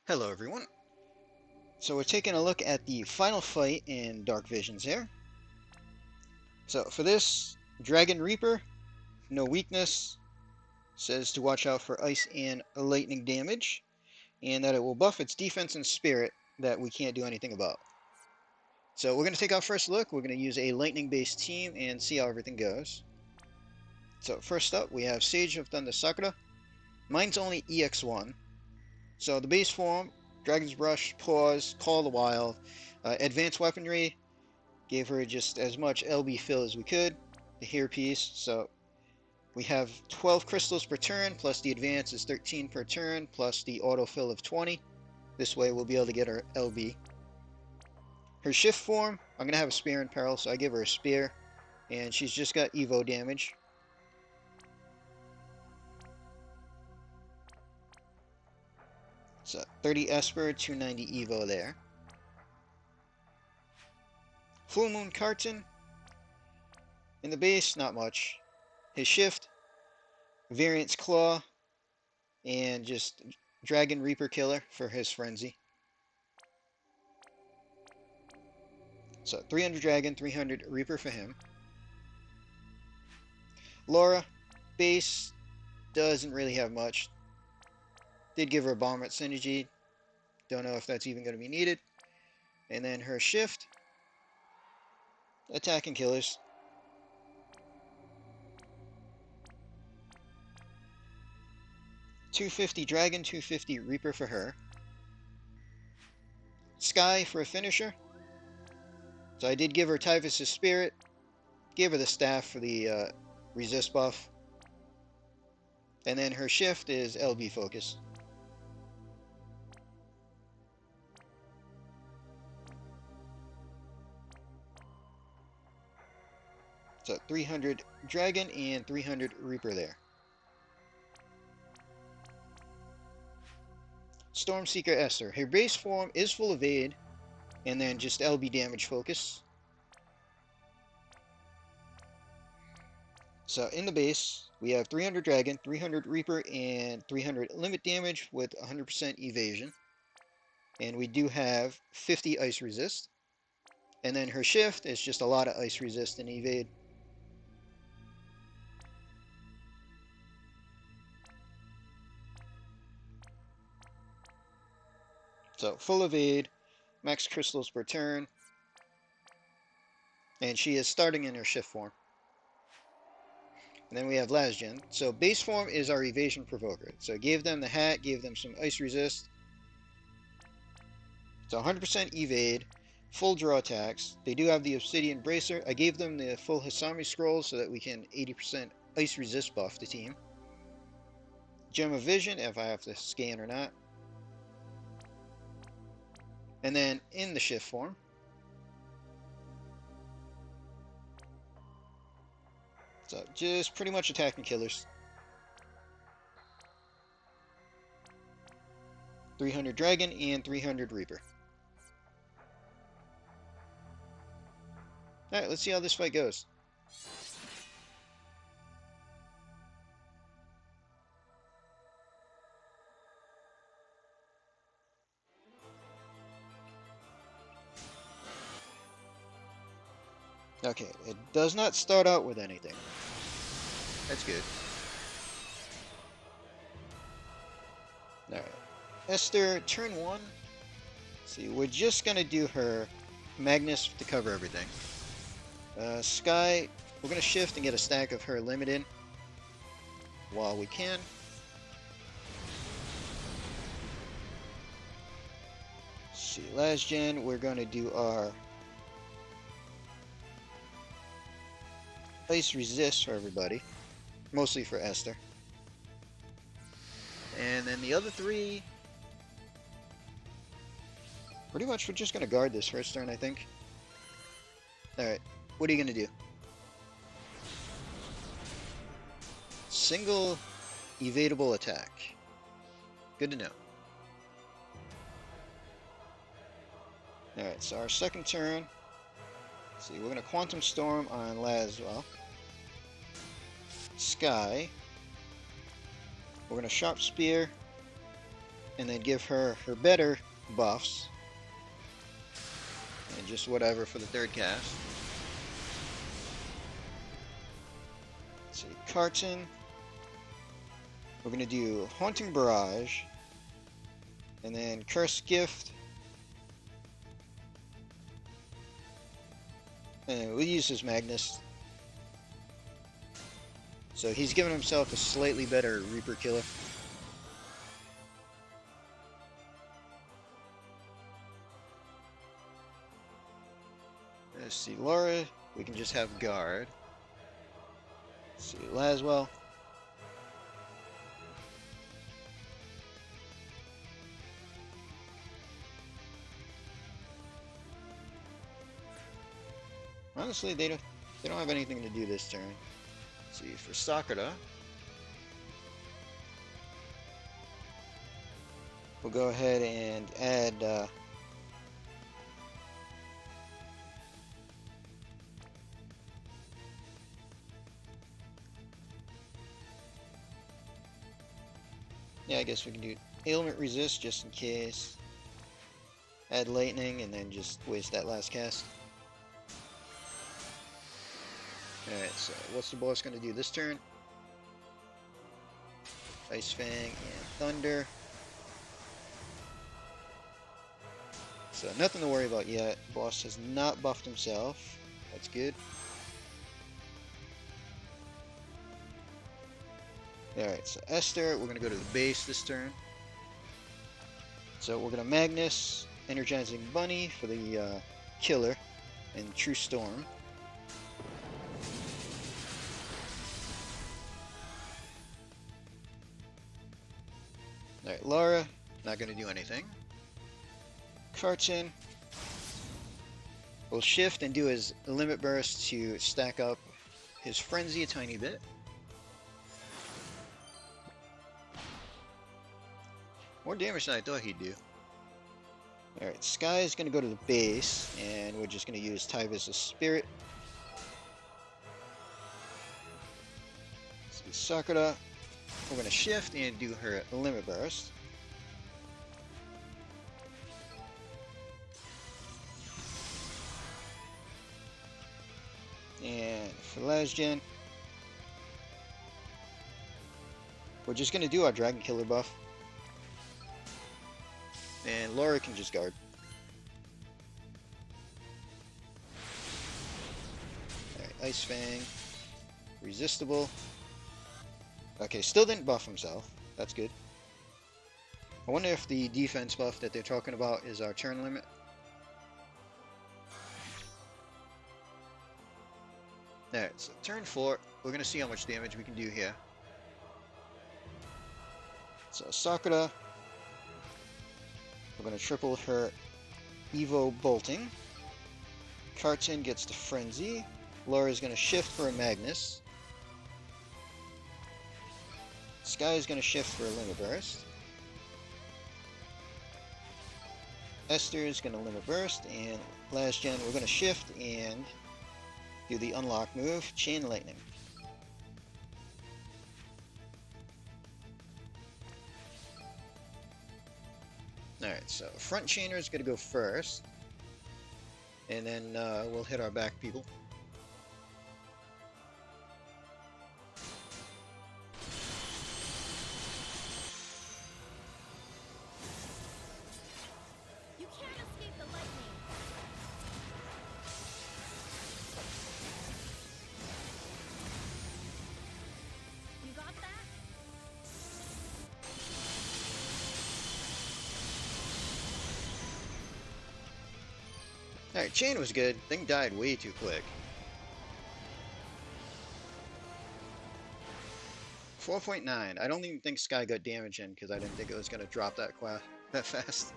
Hello everyone. So we're taking a look at the final fight in Dark Visions here. So for this, Dragon Reaper, no weakness, says to watch out for ice and lightning damage, and that it will buff its defense and spirit that we can't do anything about. So we're going to take our first look. We're going to use a lightning based team and see how everything goes. So first up we have Sage of Thunder Sakura. Mine's only EX1. So the base form, Dragon's Rush, Pause, Call of the Wild, Advanced Weaponry, gave her just as much LB fill as we could, the hairpiece, so we have 12 crystals per turn, plus the advance is 13 per turn, plus the autofill of 20. This way we'll be able to get her LB. Her shift form, I'm going to have a spear in peril, so I give her a spear, and she's just got Evo damage. So 30 Esper, 290 Evo there. Full Moon Carton, in the base, not much. His shift, Variant's Claw, and just Dragon Reaper Killer for his Frenzy. So 300 Dragon, 300 Reaper for him. Laura, base, doesn't really have much. Did give her a Bomber Synergy. Don't know if that's even going to be needed. And then her shift, attacking killers. $250 Dragon, $250 Reaper for her. Sky for a finisher. So I did give her Typhus' Spirit. Gave her the staff for the resist buff. And then her shift is LB focus. So 300 Dragon and 300 Reaper there. Stormseeker Esther. Her base form is full evade, and then just LB damage focus. So in the base, we have 300 Dragon, 300 Reaper, and 300 limit damage with 100% evasion. And we do have 50 ice resist. And then her shift is just a lot of ice resist and evade. So full evade, max crystals per turn, and she is starting in her shift form. And then we have Lasgen. So base form is our evasion provoker. So gave them the hat, gave them some ice resist. So 100% evade, full draw attacks. They do have the Obsidian Bracer. I gave them the full Hisami scroll so that we can 80% ice resist buff the team. Gem of Vision, if I have to scan or not. And then in the shift form, so just pretty much attacking killers. 300 Dragon and 300 Reaper. Alright, let's see how this fight goes. Okay, it does not start out with anything. That's good. Alright. Esther, turn 1. See, we're just gonna do her Magnus to cover everything. Sky, we're gonna shift and get a stack of her limited while we can. Let's see, last gen, we're gonna do our ice resist for everybody, mostly for Esther. And then the other three, pretty much we're just going to guard this first turn, I think. Alright, what are you going to do? Single evadable attack. Good to know. Alright, so our second turn, let's see, we're going to Quantum Storm on Laswell. Sky. We're going to Sharp Spear. and then give her her better buffs. And just whatever for the third cast. Let's see, Carton. We're going to do Haunting Barrage. And then Cursed Gift. And we'll use his Magnus. So he's given himself a slightly better Reaper Killer. Let's see, Laura, we can just have Guard. Let's see, Laswell. Honestly, they don't have anything to do this turn. Let's see, for Sakura, we'll go ahead and add yeah, I guess we can do Ailment Resist just in case. Add Lightning and then just waste that last cast. Alright, so what's the boss going to do this turn? Ice Fang and Thunder. So nothing to worry about yet. Boss has not buffed himself. That's good. Alright, so Esther, we're going to go to the base this turn. So we're going to Magnus, Energizing Bunny for the Killer, and True Storm. Alright, Laura, not going to do anything. Carton will shift and do his Limit Burst to stack up his Frenzy a tiny bit. More damage than I thought he'd do. Alright, Sky is going to go to the base, and we're just going to use Tyvis' Spirit. So Sakura, we're going to shift and do her Limit Burst. And for last gen, we're just going to do our Dragon Killer buff. And Laura can just guard. Alright, Ice Fang. Resistible. Okay, still didn't buff himself. That's good. I wonder if the defense buff that they're talking about is our turn limit. Alright, so turn 4. We're going to see how much damage we can do here. So Sakura. We're going to triple her Evo Bolting. Carton gets the Frenzy. Laura is going to shift for a Magnus. Sky is going to shift for a Limit Burst. Esther is going to Limit Burst. And last gen, we're going to shift and do the unlock move, Chain Lightning. Alright, so front chainer is going to go first, and then we'll hit our back people. You can't escape the lightning. You got that? Alright, chain was good. Thing died way too quick. 4.9. I don't even think Sky got damage in because I didn't think it was going to drop that fast.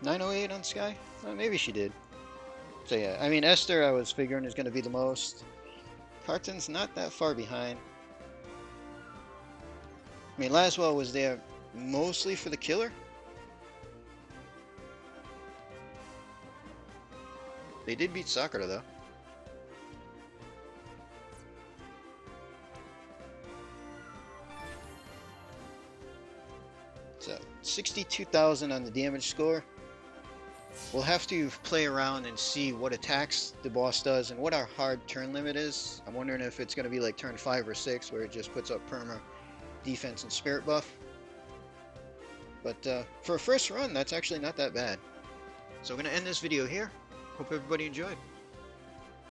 $908 on Sky? Well, maybe she did. So yeah, I mean Esther I was figuring is going to be the most. Carton's not that far behind. I mean Laswell was there mostly for the killer. They did beat Sakura, though. So, 62,000 on the damage score. We'll have to play around and see what attacks the boss does and what our hard turn limit is. I'm wondering if it's going to be like turn 5 or 6, where it just puts up perma, defense, and spirit buff. But for a first run, that's actually not that bad. So I'm going to end this video here. Hope everybody enjoyed.